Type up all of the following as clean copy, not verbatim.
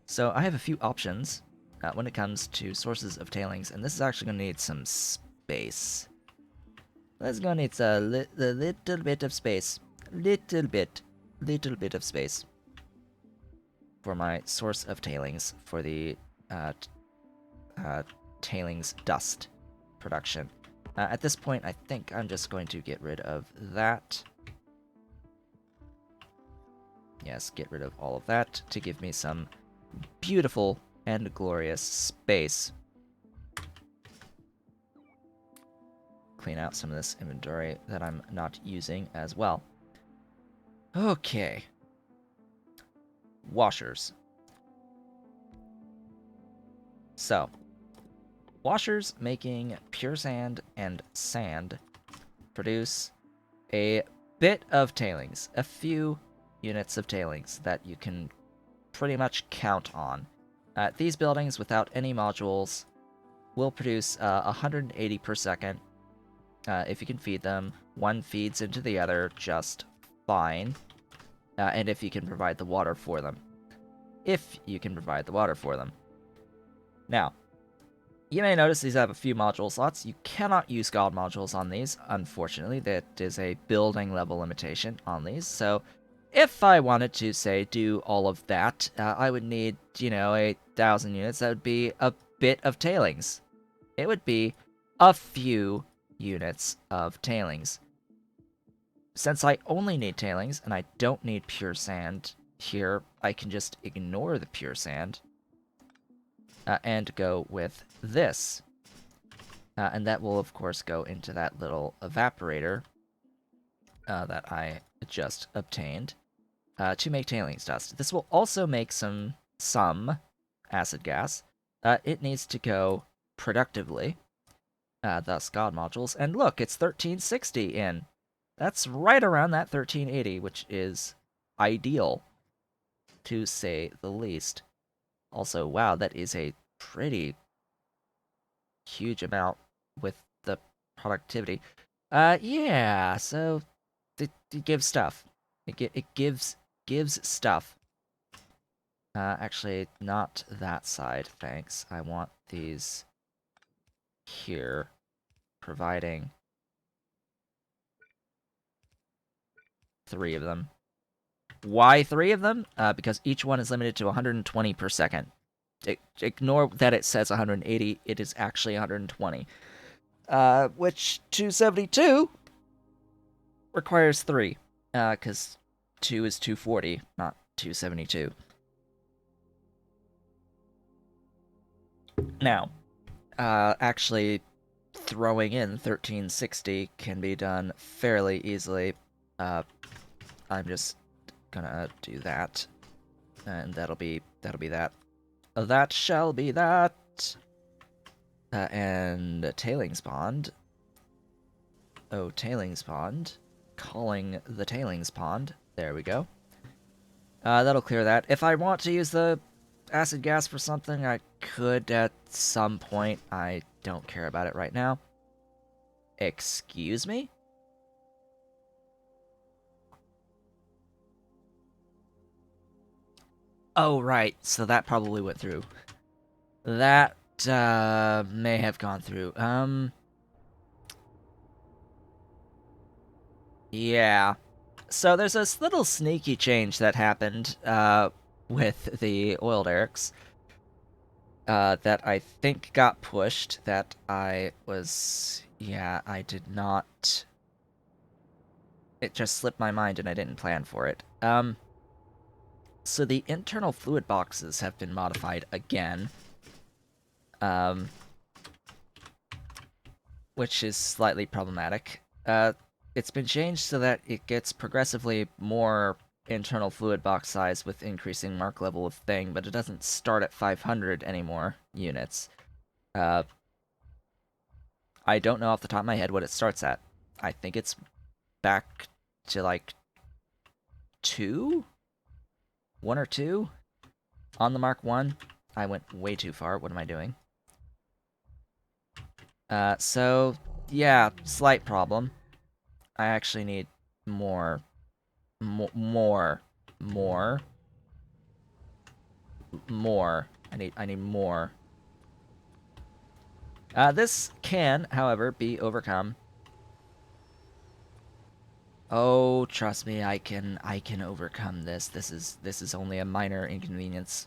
So I have a few options when it comes to sources of tailings, and this is actually going to need some space. Let's go need a little bit of space. Little bit of space for my source of tailings for the tailings dust production. At this point, I think I'm just going to get rid of that. Yes, get rid of all of that to give me some beautiful and glorious space. Clean out some of this inventory that I'm not using as well. Okay. Washers. So, washers making pure sand and sand produce a bit of tailings, a few units of tailings that you can pretty much count on. These buildings without any modules will produce 180 per second if you can feed them. One feeds into the other just fine, and if you can provide the water for them. If you can provide the water for them. Now, you may notice these have a few module slots. You cannot use god modules on these, unfortunately. That is a building level limitation on these. So, if I wanted to, say, do all of that, I would need, 1,000 units. That would be a bit of tailings. It would be a few units of tailings. Since I only need tailings, and I don't need pure sand here, I can just ignore the pure sand and go with this. And that will, of course, go into that little evaporator that I just obtained to make tailings dust. This will also make some acid gas. It needs to go productively, thus God modules. And look, it's 1360 in. That's right around that 1380, which is ideal, to say the least. Also, wow, that is a pretty huge amount with the productivity. Yeah, so it gives stuff. It gives stuff. Actually, not that side, thanks. I want these here, providing 3 of them. Why 3 of them? Because each one is limited to 120 per second. Ignore that it says 180, it is actually 120. Which 272 requires 3, because 2 is 240, not 272. Now, actually throwing in 1360 can be done fairly easily. I'm just gonna do that, and that'll be that. That shall be that. And tailings pond. Oh, tailings pond. Calling the tailings pond. There we go. That'll clear that. If I want to use the acid gas for something, I could at some point. I don't care about it right now. Excuse me? Oh, right. So that probably went through. That, may have gone through. Yeah. So there's this little sneaky change that happened, with the oil derricks. That I think got pushed, that I was... Yeah, I did not... It just slipped my mind and I didn't plan for it. So the internal fluid boxes have been modified again. Which is slightly problematic. It's been changed so that it gets progressively more internal fluid box size with increasing mark level of thing, but it doesn't start at 500 anymore units. I don't know off the top of my head what it starts at. I think it's back to like 2? 1 or 2? On the Mark 1? I went way too far. What am I doing? So, yeah, slight problem. I actually need more more. I need more. This can, however, be overcome. Oh, trust me, I can overcome this. This is only a minor inconvenience.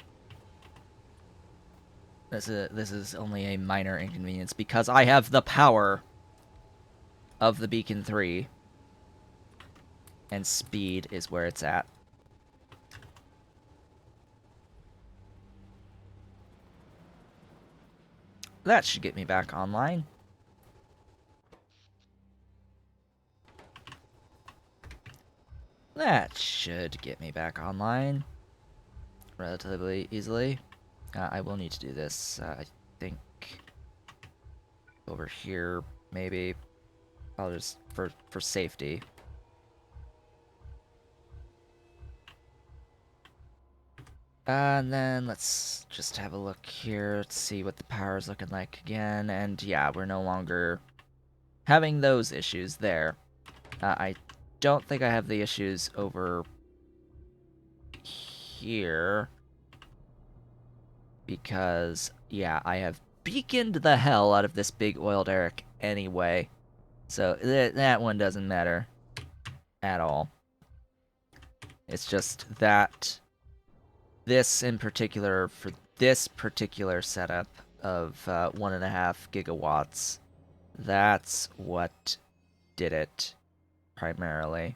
This is only a minor inconvenience because I have the power of the Beacon 3. And speed is where it's at. That should get me back online. That should get me back online relatively easily. I will need to do this, I think, over here, maybe. I'll just, for safety. And then let's just have a look here to see what the power is looking like again. And yeah, we're no longer having those issues there. I don't think I have the issues over here. Because, yeah, I have beaconed the hell out of this big oil derrick anyway. So that one doesn't matter at all. It's just that this in particular, for this particular setup of 1.5 gigawatts, that's what did it primarily.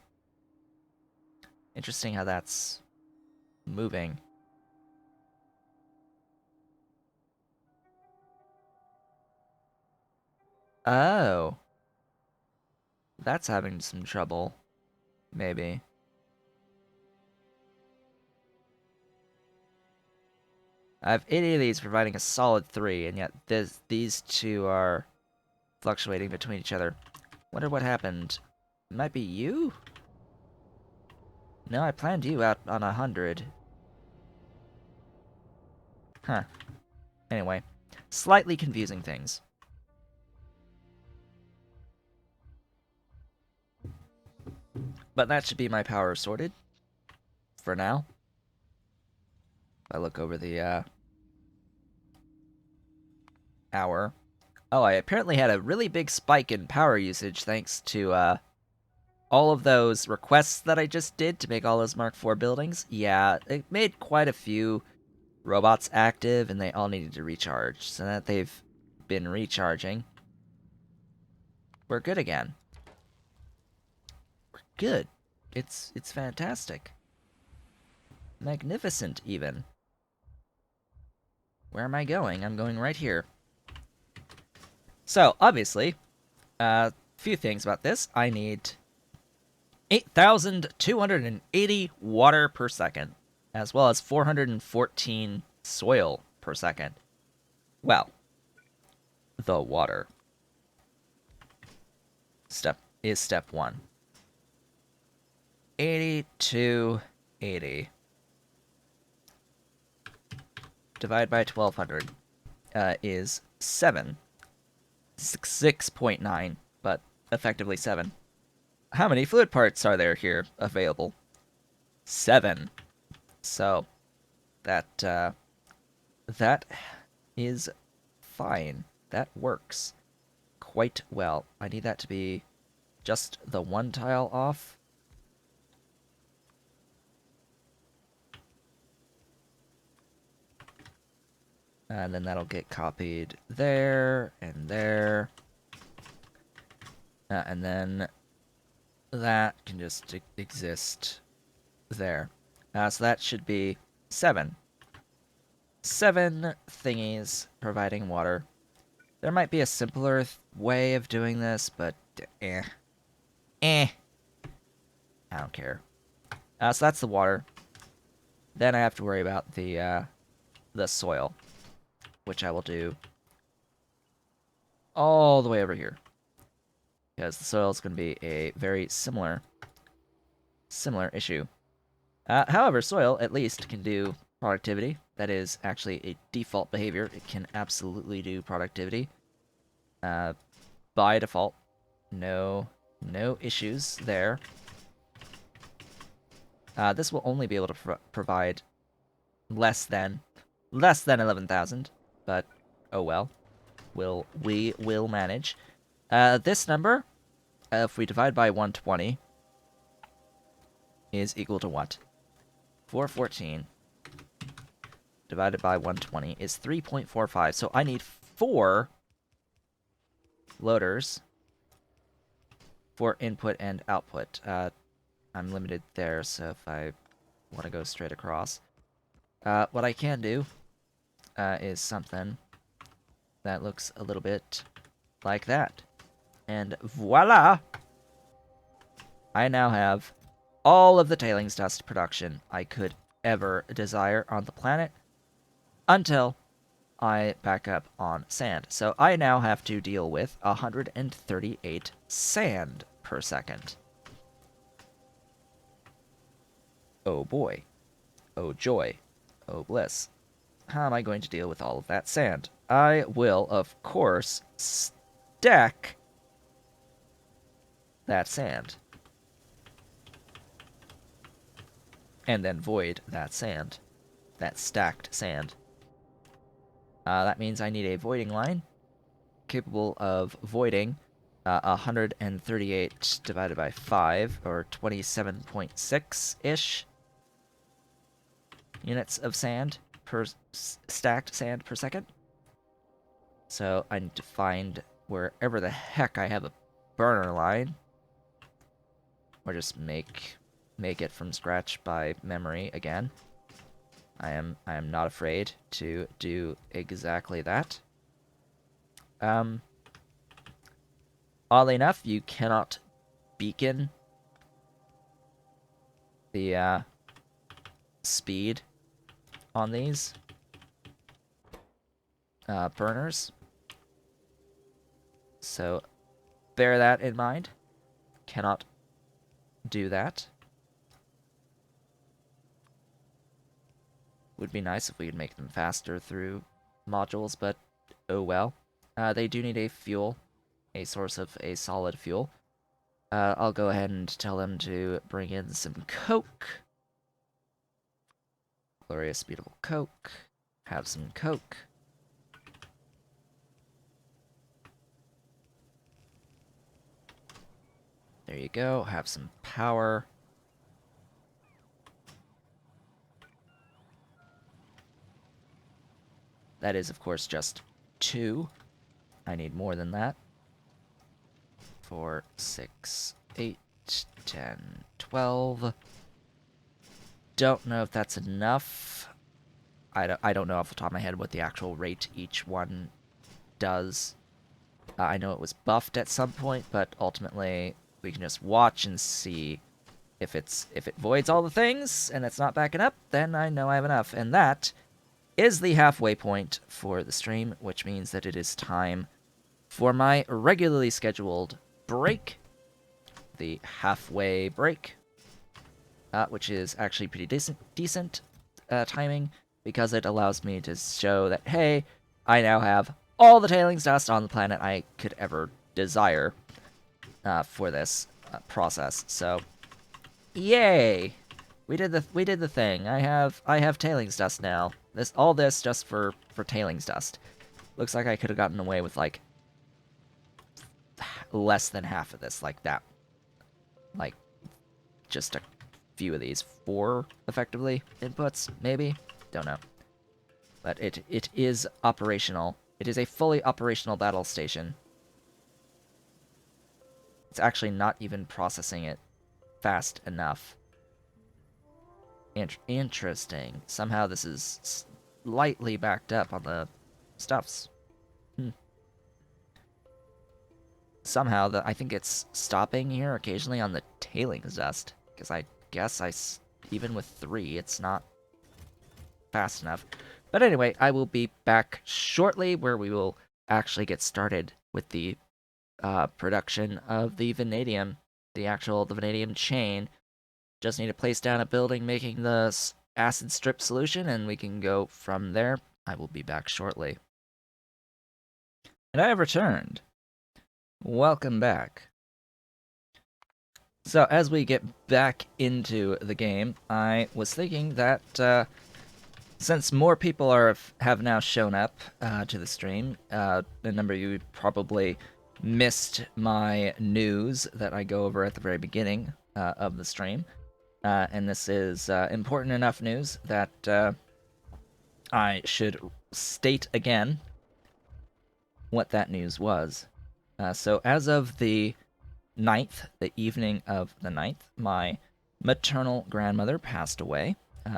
Interesting how that's moving. Oh. That's having some trouble. Maybe. I have 80 of these providing a solid 3, and yet these two are fluctuating between each other. Wonder what happened. It might be you? No, I planned you out on 100. Huh. Anyway. Slightly confusing things. But that should be my power sorted. For now. If I look over the, hour. Oh, I apparently had a really big spike in power usage thanks to, all of those requests that I just did to make all those Mark IV buildings. Yeah, it made quite a few robots active, and they all needed to recharge. So that they've been recharging, we're good again. We're good. It's fantastic. Magnificent, even. Where am I going? I'm going right here. So, obviously, a few things about this. I need 8,280 water per second, as well as 414 soil per second. Well, the water step 1. 8280 divided by 1200 is 7. 6.9, but effectively 7. How many fluid parts are there here available? 7. So that is fine. That works quite well. I need that to be just the one tile off. And then that'll get copied there and there. And then that can just exist there. So that should be 7. 7 thingies providing water. There might be a simpler way of doing this, but I don't care. So that's the water. Then I have to worry about the soil, which I will do all the way over here, because the soil is going to be a very similar issue. However, soil at least can do productivity. That is actually a default behavior. It can absolutely do productivity. By default, no issues there. This will only be able to provide less than Less than 11,000, but oh well. We will manage. This number, if we divide by 120, is equal to what? 414 divided by 120 is 3.45. So I need 4 loaders for input and output. I'm limited there, so if I want to go straight across. What I can do is something that looks a little bit like that. And voila! I now have all of the tailings dust production I could ever desire on the planet until I back up on sand. So I now have to deal with 138 sand per second. Oh boy. Oh joy. Oh bliss. How am I going to deal with all of that sand? I will, of course, stack that sand. And then void that sand. That stacked sand. That means I need a voiding line capable of voiding 138 divided by 5, or 27.6-ish units of sand per stacked sand per second. So I need to find wherever the heck I have a burner line, or just make it from scratch by memory again. I am not afraid to do exactly that. Oddly enough, you cannot beacon the speed on these burners. So bear that in mind. Cannot do that. Would be nice if we could make them faster through modules, but oh well. They do need a fuel, a source of a solid fuel. I'll go ahead and tell them to bring in some coke. Glorious, beautiful coke. Have some coke. There you go. Have some power. That is, of course, just 2. I need more than that. 4, 6, 8, 10, 12. Don't know if that's enough. I don't know off the top of my head what the actual rate each one does. I know it was buffed at some point, but ultimately we can just watch and see if it voids all the things and it's not backing up, then I know I have enough. And that is the halfway point for the stream, which means that it is time for my regularly scheduled break, the halfway break, which is actually pretty decent timing, because it allows me to show that, hey, I now have all the tailings dust on the planet I could ever desire for this process. So, yay! We did the thing. I have tailings dust now. All this just for tailings dust. Looks like I could have gotten away with like less than half of this, like that. Like just a few of these, 4 effectively inputs, maybe. Don't know. But it is operational. It is a fully operational battle station. It's actually not even processing it fast enough. Interesting. Somehow this is slightly backed up on the stuffs. Somehow I think it's stopping here occasionally on the tailings dust, because I guess even with 3, it's not fast enough. But anyway, I will be back shortly, where we will actually get started with the production of the vanadium, the vanadium chain. Just need to place down a building making the acid strip solution, and we can go from there. I will be back shortly. And I have returned. Welcome back. So, as we get back into the game, I was thinking that since more people have now shown up to the stream, a number of you probably missed my news that I go over at the very beginning of the stream. And this is important enough news that I should state again what that news was. So as of the 9th, the evening of the 9th, my maternal grandmother passed away.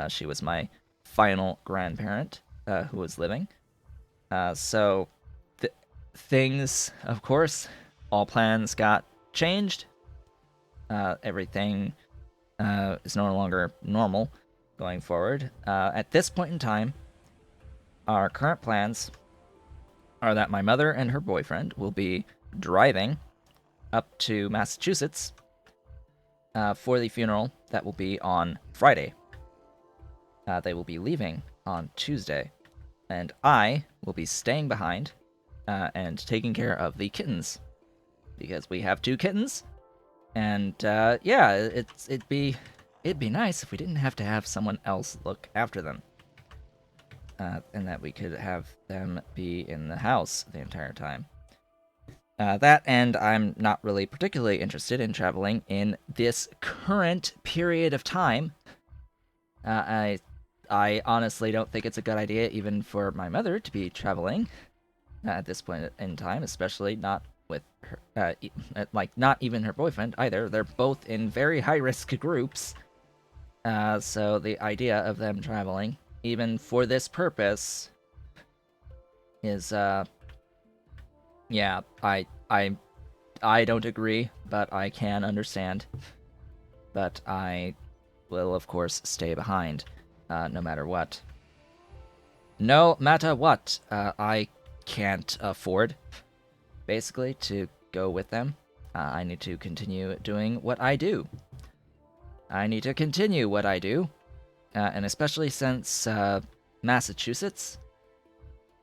She was my final grandparent who was living. So things, of course, all plans got changed. Everything is no longer normal going forward. At this point in time, our current plans are that my mother and her boyfriend will be driving up to Massachusetts for the funeral that will be on Friday. They will be leaving on Tuesday, and I will be staying behind and taking care of the kittens, because we have 2 kittens, and yeah, it'd be nice if we didn't have to have someone else look after them, and that we could have them be in the house the entire time. That, and I'm not really particularly interested in traveling in this current period of time. I honestly don't think it's a good idea even for my mother to be traveling at this point in time, especially not with her, not even her boyfriend either. They're both in very high-risk groups, so the idea of them traveling, even for this purpose, is, yeah, I don't agree, but I can understand. But I will, of course, stay behind. No matter what. No matter what, I can't afford, basically, to go with them. I need to continue doing what I do. And especially since Massachusetts,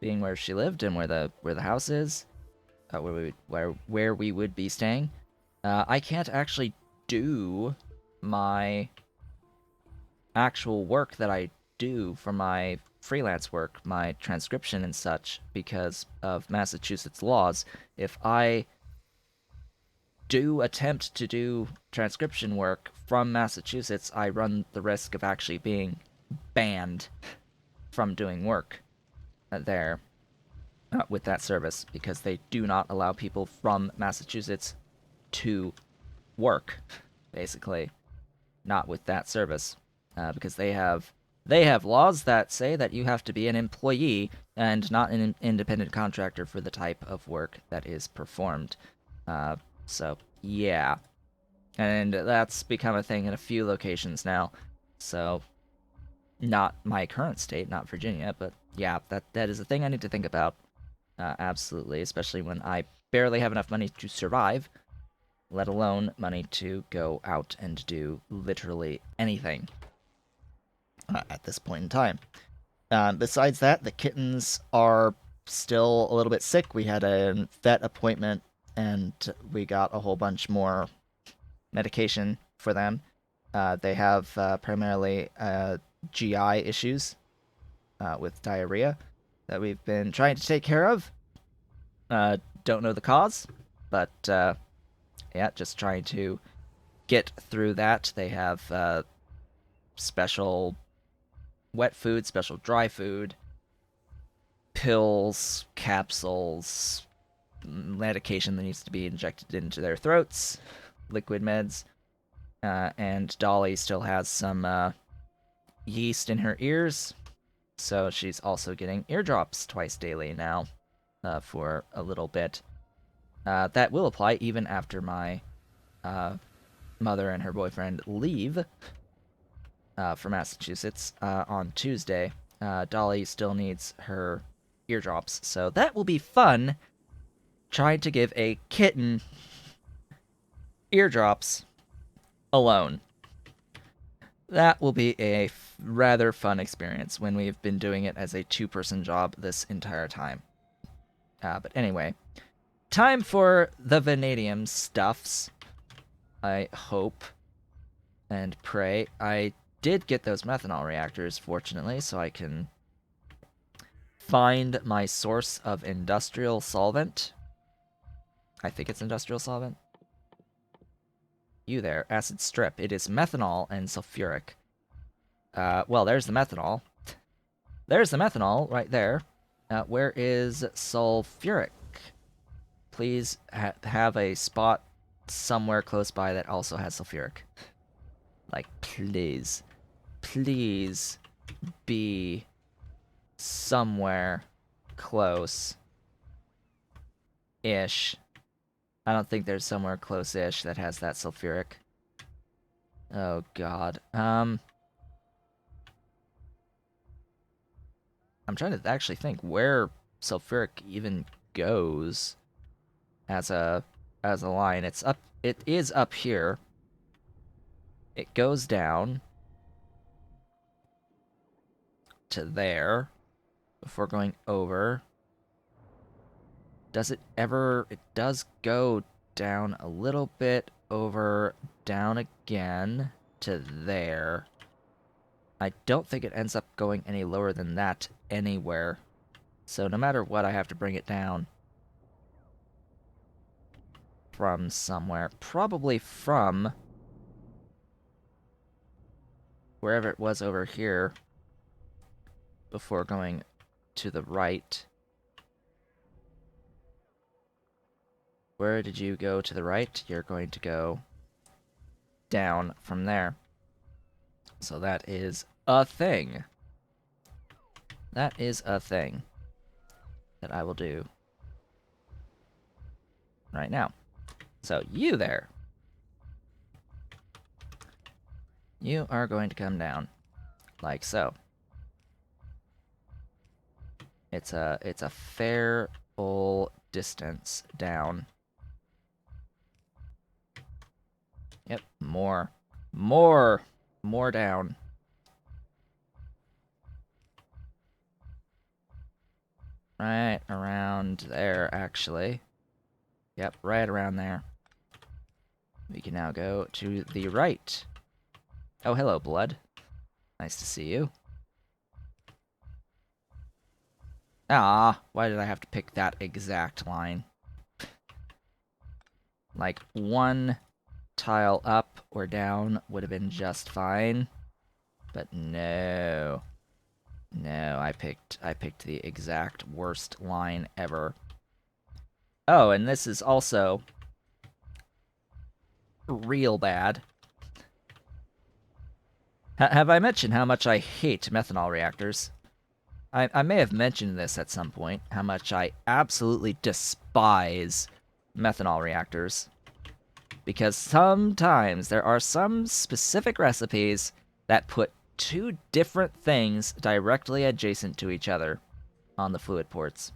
being where she lived and where the house is, where we would be staying, I can't actually do my actual work that I do for my freelance work, my transcription and such, because of Massachusetts laws. If I do attempt to do transcription work from Massachusetts, I run the risk of actually being banned from doing work there with that service, because they do not allow people from Massachusetts to work, basically, not with that service. Because they have laws that say that you have to be an employee and not an independent contractor for the type of work that is performed. So, yeah. And that's become a thing in a few locations now. So, not my current state, not Virginia, but yeah, that is a thing I need to think about. Absolutely, especially when I barely have enough money to survive, let alone money to go out and do literally anything. At this point in time. Besides that, the kittens are still a little bit sick. We had a vet appointment, and we got a whole bunch more medication for them. They have primarily GI issues with diarrhea that we've been trying to take care of. Don't know the cause, but yeah, just trying to get through that. They have special wet food, special dry food, pills, capsules, medication that needs to be injected into their throats, liquid meds, and Dolly still has some yeast in her ears, so she's also getting eardrops twice daily now for a little bit. That will apply even after my mother and her boyfriend leave for Massachusetts on Tuesday. Dolly still needs her eardrops, so that will be fun. Trying to give a kitten eardrops alone. That will be a rather fun experience when we've been doing it as a 2-person job this entire time. But anyway, time for the vanadium stuffs. I hope and pray. I did get those methanol reactors, fortunately, so I can find my source of industrial solvent. I think it's industrial solvent. You there, acid strip. It is methanol and sulfuric. Well, there's the methanol. There's the methanol right there. Where is sulfuric? Please have a spot somewhere close by that also has sulfuric. Like, please. Please be somewhere close-ish. I don't think there's somewhere close-ish that has that sulfuric. Oh, God. I'm trying to actually think where sulfuric even goes as a line. It's up. It is up here. It goes down to there before going over. Does it ever... It does go down a little bit, over, down again to there. I don't think it ends up going any lower than that anywhere. So no matter what, I have to bring it down from somewhere. Probably from wherever it was over here before going to the right. Where did you go to the right? You're going to go down from there. So that is a thing. That is a thing that I will do right now. So you there. You are going to come down like so. It's a fair old distance down. Yep, more down. Right around there, actually. Yep, right around there. We can now go to the right. Oh, hello, blood. Nice to see you. Ah, why did I have to pick that exact line? Like, one tile up or down would have been just fine. But no. No, I picked the exact worst line ever. Oh, and this is also real bad. Have I mentioned how much I hate methanol reactors? I may have mentioned this at some point, how much I absolutely despise methanol reactors. Because sometimes there are some specific recipes that put two different things directly adjacent to each other on the fluid ports.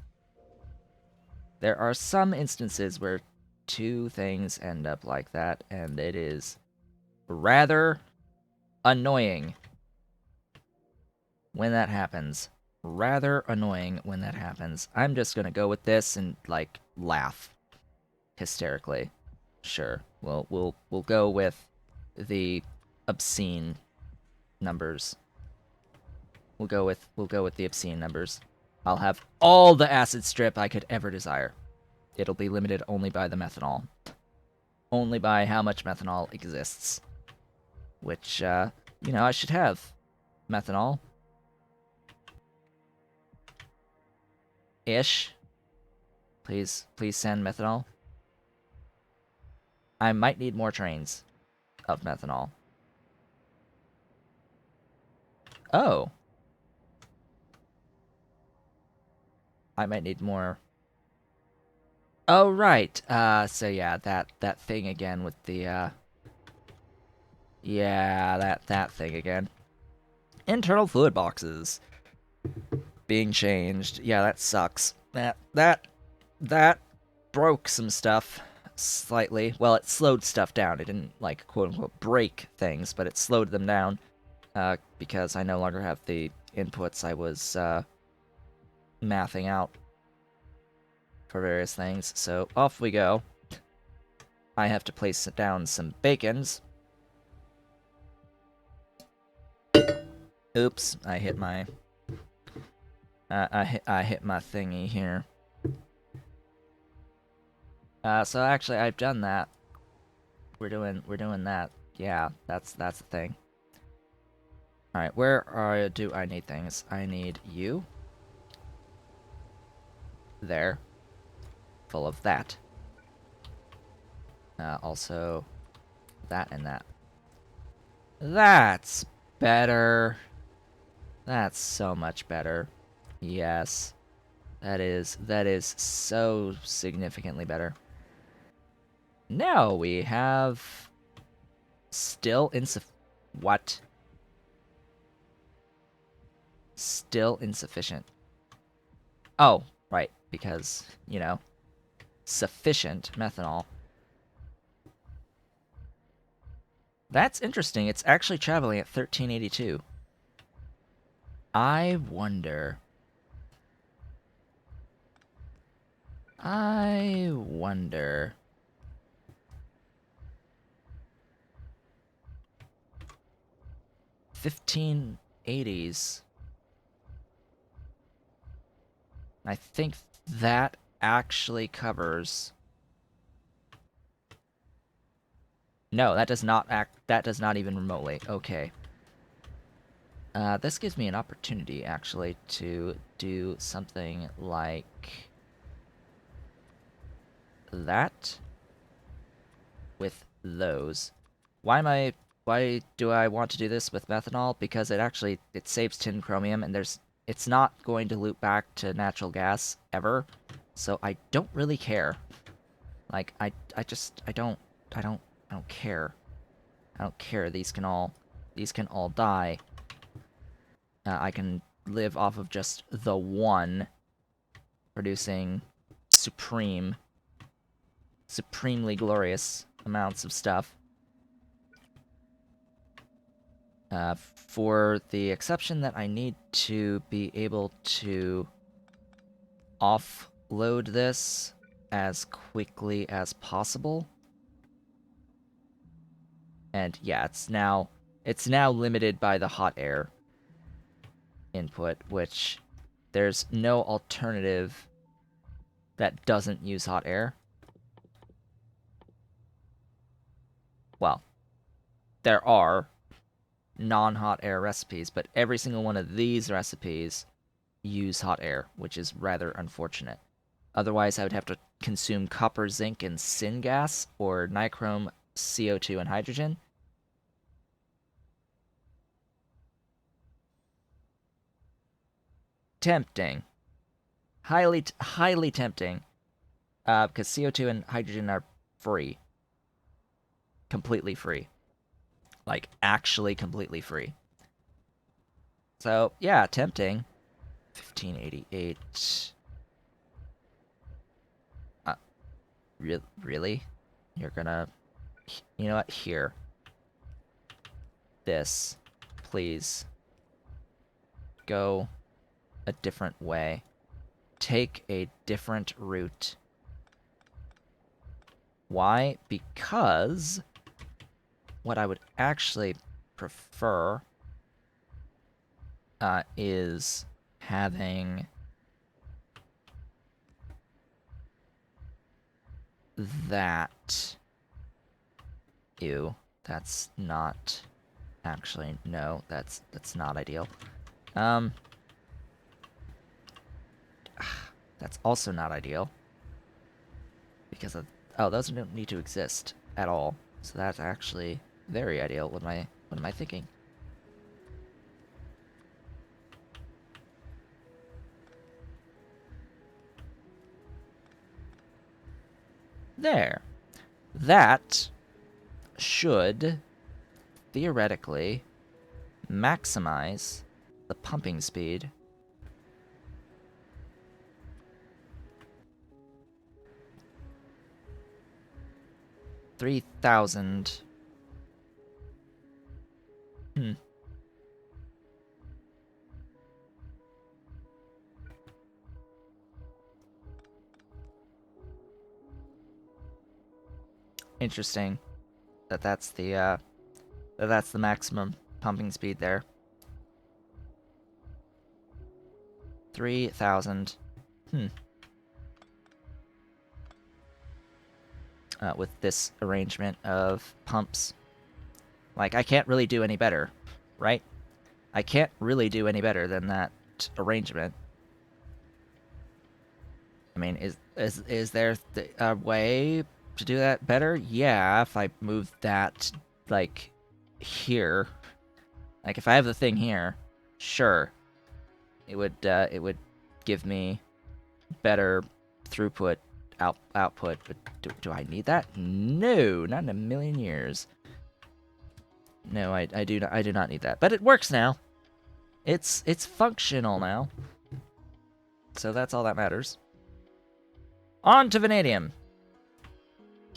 There are some instances where two things end up like that, and it is rather annoying when that happens. Rather annoying when that happens. I'm just gonna go with this and, like, laugh hysterically. Sure. We'll go with the obscene numbers. We'll go with the obscene numbers. I'll have all the acid strip I could ever desire. It'll be limited only by the methanol. Only by how much methanol exists. Which, you know, I should have methanol. Ish. Please send methanol. I might need more trains of methanol. Oh. I might need more. Oh, right. So yeah, that thing again with the, yeah, that thing again. Internal fluid boxes being changed. Yeah, that sucks. That broke some stuff slightly. Well, it slowed stuff down. It didn't, like, quote-unquote break things, but it slowed them down, because I no longer have the inputs I was, mathing out for various things. So off we go. I have to place down some bacons. Oops, I hit my I hit my thingy here. So actually I've done that. We're doing that. Yeah, that's the thing. All right, where do I need things? I need you. There. Full of that. Also that and that. That's better. That's so much better. Yes. That is so significantly better. Now we have still what? Still insufficient. Oh, right, because, you know, sufficient methanol. That's interesting. It's actually traveling at 1382. I wonder. I wonder. 1580s. I think that actually covers. No, that does not act. That does not even remotely. Okay. This gives me an opportunity, actually, to do something like that with those. Why do I want to do this with methanol? Because it saves tin chromium, and it's not going to loop back to natural gas ever, so I don't really care. Like, I don't care. I don't care. These can all die. I can live off of just the one, producing supremely glorious amounts of stuff. For the exception that I need to be able to offload this as quickly as possible. And yeah, it's now limited by the hot air input, which there's no alternative that doesn't use hot air. Well, there are non-hot air recipes, but every single one of these recipes use hot air, which is rather unfortunate. Otherwise, I would have to consume copper, zinc, and syngas, or nichrome, CO2, and hydrogen. Tempting. Highly tempting. Because CO2 and hydrogen are free. Completely free. Like, actually completely free. So, yeah, tempting. 1588. Really? You're gonna... You know what? Here. This. Please. Go a different way. Take a different route. Why? Because what I would actually prefer is having that. Ew, that's not actually, no, that's not ideal. That's also not ideal because of, oh, those don't need to exist at all. So that's actually very ideal. What am I thinking? There. That should theoretically maximize the pumping speed. $3,000. Interesting. That's the maximum pumping speed there. 3,000. With this arrangement of pumps. Like, I can't really do any better, right? I can't really do any better than that arrangement. I mean, is there a way to do that better? Yeah, if I move that, like, here. Like, if I have the thing here, sure. It would give me better throughput output, but do I need that? No, not in a million years. No, I do not need that. But it works now. It's functional now. So that's all that matters. On to vanadium.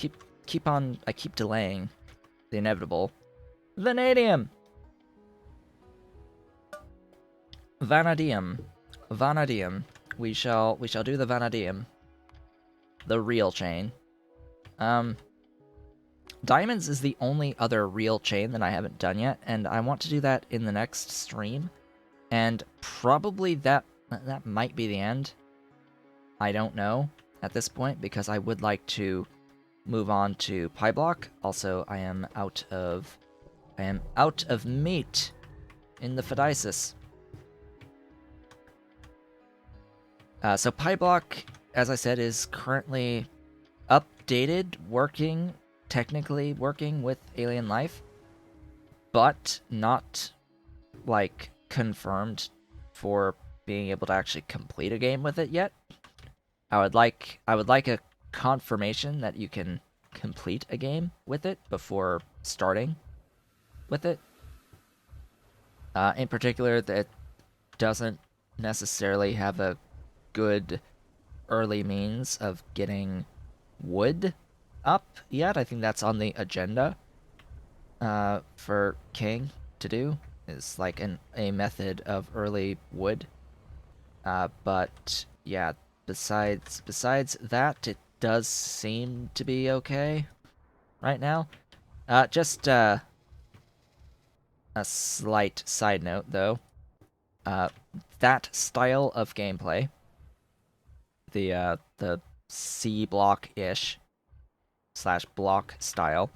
I keep delaying the inevitable. Vanadium. Vanadium. Vanadium. We shall do the vanadium. The real chain. Diamonds is the only other real chain that I haven't done yet, and I want to do that in the next stream. And probably that might be the end. I don't know at this point, because I would like to move on to Pyblock. Also, I am out of meat in the Phydisis. So Pyblock, as I said, is currently updated, technically working with alien life, but not, like, confirmed for being able to actually complete a game with it yet. I would like a confirmation that you can complete a game with it before starting with it. In particular, that it doesn't necessarily have a good early means of getting wood up yet. I think that's on the agenda for King to do, is like a method of early wood. But yeah, besides that, it does seem to be okay right now. Just a slight side note, though. That style of gameplay, the C block-ish / block style,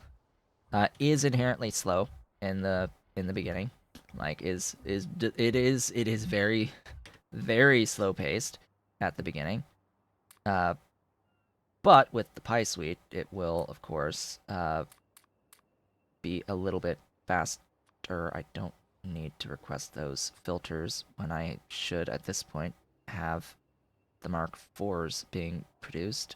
is inherently slow in the beginning. Like, it is very, very slow paced at the beginning. But with the Pi Suite, it will, of course, be a little bit faster. I don't need to request those filters when I should, at this point, have the Mark IVs being produced.